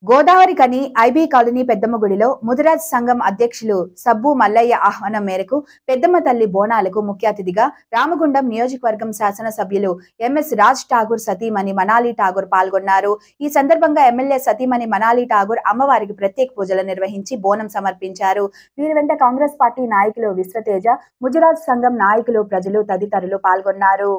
గోదావరి కని IB colony పెద్దమ్మ గుడిలో ముదిరాజ్ సంఘం అధ్యక్షులు సబ్బు మల్లయ్య ఆహ్వానం మేరకు పెద్దమ్మ తల్లి బోనాలకు ముఖ్య అతిథిగా రామగుండం నియోజకవర్గం శాసన సభ్యులు ఎంఎస్ రాజ్ ఠాగూర్ సతీమణి మనాలి ఠాగూర్ పాల్గొన్నారు. ఈ సందర్భంగా ఎమ్మెల్యే సతీమణి మనాలి ఠాగూర్ అమ్మవారికి ప్రత్యేక పూజలు నిర్వహించి బోనం సమర్పించారు. వీరి వెంట కాంగ్రెస్ పార్టీ నాయకులు విశ్వతేజ, ముదిరాజ్ సంఘం నాయకులు, ప్రజలు తదితరులు పాల్గొన్నారు.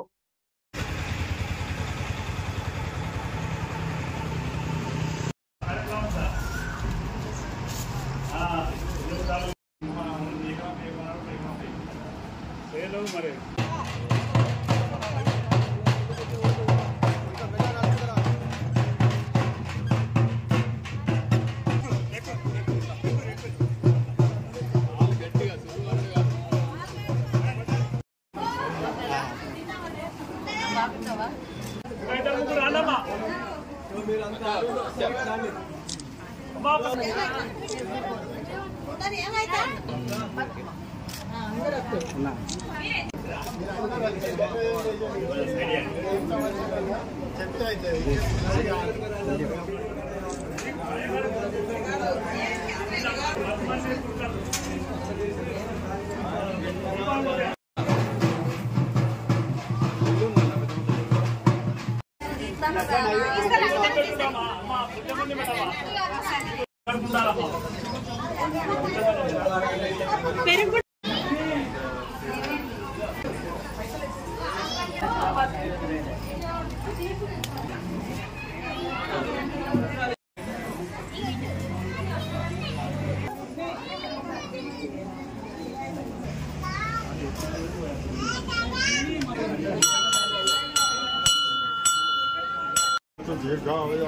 दीर्घायु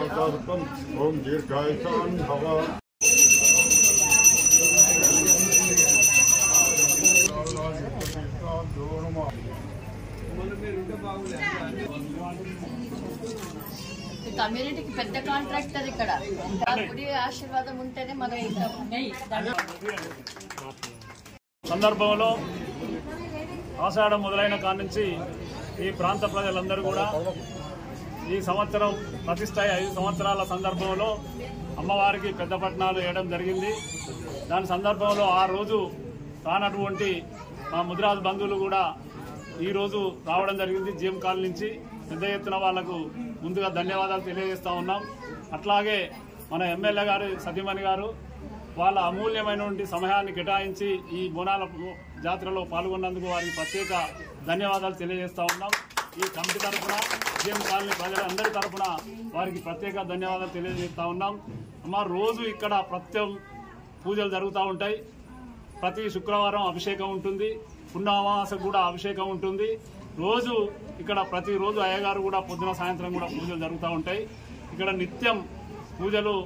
ओम दीर्घायुषान् भव కమ్యూనిటీకి పెద్ద కాంట్రాక్టర్ ఇక్కడ గుడి ఆశీర్వాదం ఉంటేనే మనం సందర్భంలో ఆషాఢం మొదలైన కాడి నుంచి ఈ ప్రాంత ప్రజలందరూ కూడా ఈ సంవత్సరం ప్రతిష్ట 5 సంవత్సరాల సందర్భంలో అమ్మవారికి పెద్ద పట్టణాలు వేయడం జరిగింది. దాని సందర్భంలో ఆ రోజు రానటువంటి మా ముదిరాజ్ బంధువులు కూడా ఈరోజు రావడం జరిగింది. జిఎం కాలనీ నుంచి పెద్ద ఎత్తున వాళ్లకు ముందుగా ధన్యవాదాలు తెలియజేస్తూ ఉన్నాం. అట్లాగే మన ఎమ్మెల్యే గారు సతీమణి గారు వాళ్ళ అమూల్యమైనటువంటి సమయాన్ని కేటాయించి ఈ బోనాల జాతరలో పాల్గొన్నందుకు వారికి ప్రత్యేక ధన్యవాదాలు తెలియజేస్తూ ఉన్నాం. ఈ కమిటీ తరఫున జిఎం కాలనీ ప్రజలందరి తరఫున వారికి ప్రత్యేక ధన్యవాదాలు తెలియజేస్తూ ఉన్నాం. అమ్మ రోజు ఇక్కడ ప్రత్యేక పూజలు జరుగుతూ ఉంటాయి. ప్రతి శుక్రవారం అభిషేకం ఉంటుంది, పున్నమాస కూడా అభిషేకం ఉంటుంది. రోజు ఇక్కడ ప్రతిరోజు అయ్యగారు కూడా పొద్దున సాయంత్రం కూడా పూజలు జరుగుతూ ఉంటాయి. ఇక్కడ నిత్యం పూజలు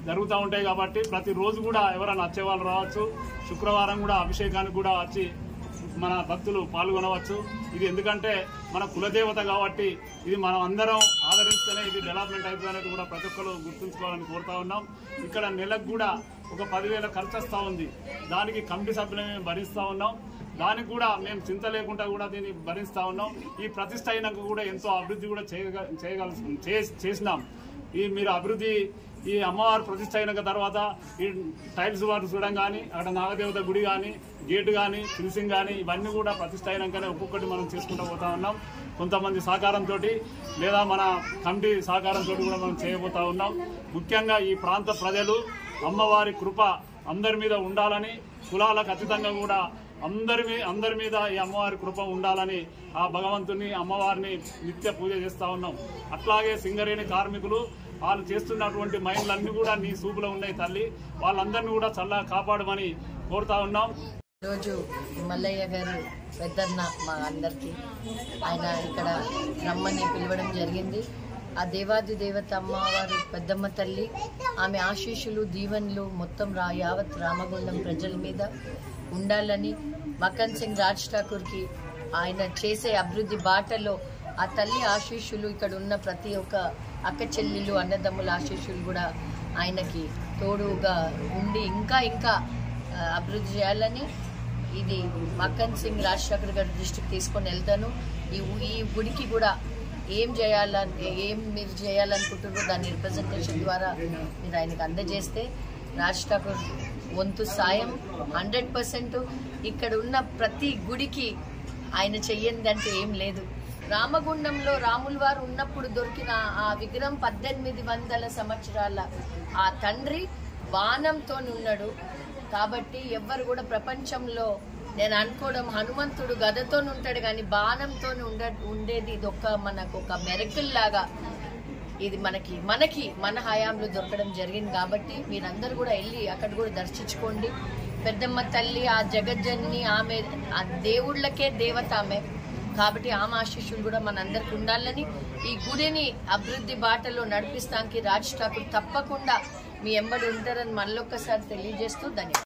జరుగుతూ ఉంటాయి కాబట్టి ప్రతిరోజు కూడా ఎవరైనా వచ్చేవాళ్ళు రావచ్చు. శుక్రవారం కూడా అభిషేకానికి కూడా వచ్చి మన భక్తులు పాల్గొనవచ్చు. ఇది ఎందుకంటే మన కులదేవత కాబట్టి ఇది మనం అందరం ఆదరిస్తేనే ఇది డెవలప్మెంట్ అవుతుంది అనేది కూడా ప్రతి ఒక్కరు గుర్తుంచుకోవాలని కోరుతా ఉన్నాం. ఇక్కడ నెలకు కూడా ఒక 10,000 ఖర్చు వస్తూ ఉంది. దానికి కమిటీ సభ్యులు మేము భరిస్తూ ఉన్నాం. దానికి కూడా మేము చింత లేకుండా కూడా దీన్ని భరిస్తూ ఉన్నాం. ఈ ప్రతిష్ట అయినాక కూడా ఎంతో అభివృద్ధి కూడా చేసినాం. ఈ మీరు అభివృద్ధి ఈ అమ్మవారు ప్రతిష్ట అయిన తర్వాత ఈ టైల్స్ వారు చూడడం కానీ, అక్కడ నాగదేవత గుడి కానీ, గేటు కానీ, ఫినిషింగ్ కానీ ఇవన్నీ కూడా ప్రతిష్ట అయినాకనే ఒక్కొక్కటి మనం చేసుకుంటూ పోతా ఉన్నాం. కొంతమంది సహకారంతో లేదా మన కమిటీ సహకారంతో కూడా మనం చేయబోతా ఉన్నాం. ముఖ్యంగా ఈ ప్రాంత ప్రజలు అమ్మవారి కృప అందరి మీద ఉండాలని, కులాలకు అతీతంగా కూడా అందరి మీద ఈ అమ్మవారి కృప ఉండాలని ఆ భగవంతుని అమ్మవారిని నిత్య పూజ చేస్తూ ఉన్నాం. అట్లాగే సింగరేణి కార్మికులు వాళ్ళు చేస్తున్నటువంటి మైండ్లన్నీ కూడా నీ సూపులో ఉన్నాయి తల్లి, వాళ్ళందరినీ కూడా చల్లగా కాపాడమని కోరుతా ఉన్నాం. రోజు మల్లయ్య గారు పెద్దన్న మా అందరికీ ఆయన ఇక్కడ రమ్మని పిలవడం జరిగింది. ఆ దేవాది దేవత అమ్మవారు పెద్దమ్మ తల్లి ఆమె ఆశీస్సులు దీవెనలు మొత్తం యావత్ రామగుండం ప్రజల మీద ఉండాలని, మక్కన్ సింగ్ రాజ్ ఠాకూర్కి ఆయన చేసే అభివృద్ధి బాటలో ఆ తల్లి ఆశీస్సులు ఇక్కడ ఉన్న ప్రతి ఒక్క అక్క చెల్లెళ్ళు అన్నదమ్ముల ఆశీస్సులు కూడా ఆయనకి తోడుగా ఉండి ఇంకా అభివృద్ధి చేయాలని ఇది మక్కన్ సింగ్ రాజ్ ఠాకూర్ గారి దృష్టికి తీసుకొని వెళ్తాను. ఈ గుడికి కూడా ఏం మీరు చేయాలనుకుంటున్నారో దాని రిప్రజెంటేషన్ ద్వారా మీరు ఆయనకు అందజేస్తే రాజ్ ఠాకూర్ వంతు సాయం 100%. ఇక్కడ ఉన్న ప్రతి గుడికి ఆయన చెయ్యందంటూ ఏం లేదు. రామగుండంలో రాముల వారు ఉన్నప్పుడు దొరికిన ఆ విగ్రహం 1800 సంవత్సరాల ఆ తండ్రి బాణంతో ఉన్నాడు. కాబట్టి ఎవ్వరు కూడా ప్రపంచంలో నేను అనుకోవడం హనుమంతుడు గదతో ఉంటాడు కానీ బాణంతో ఉండేది ఇది మనకు ఒక మెరకిల్ లాగా ఇది మన హయాంలో దొరకడం జరిగింది. కాబట్టి మీరందరూ కూడా వెళ్ళి అక్కడ కూడా దర్శించుకోండి. పెద్దమ్మ తల్లి ఆ జగజ్జనని ఆమె ఆ దేవుళ్ళకే దేవత ఆమె. కాబట్టి ఆమె ఆశీస్సులు కూడా మనందరికి ఉండాలని ఈ గుడిని అభివృద్ధి బాటలో నడిపిస్తానికి రాజ్ ఠాకూర్ తప్పకుండా మీ ఎంబడి ఉంటారని మళ్ళొక్కసారి తెలియజేస్తూ ధన్యవాదాలు.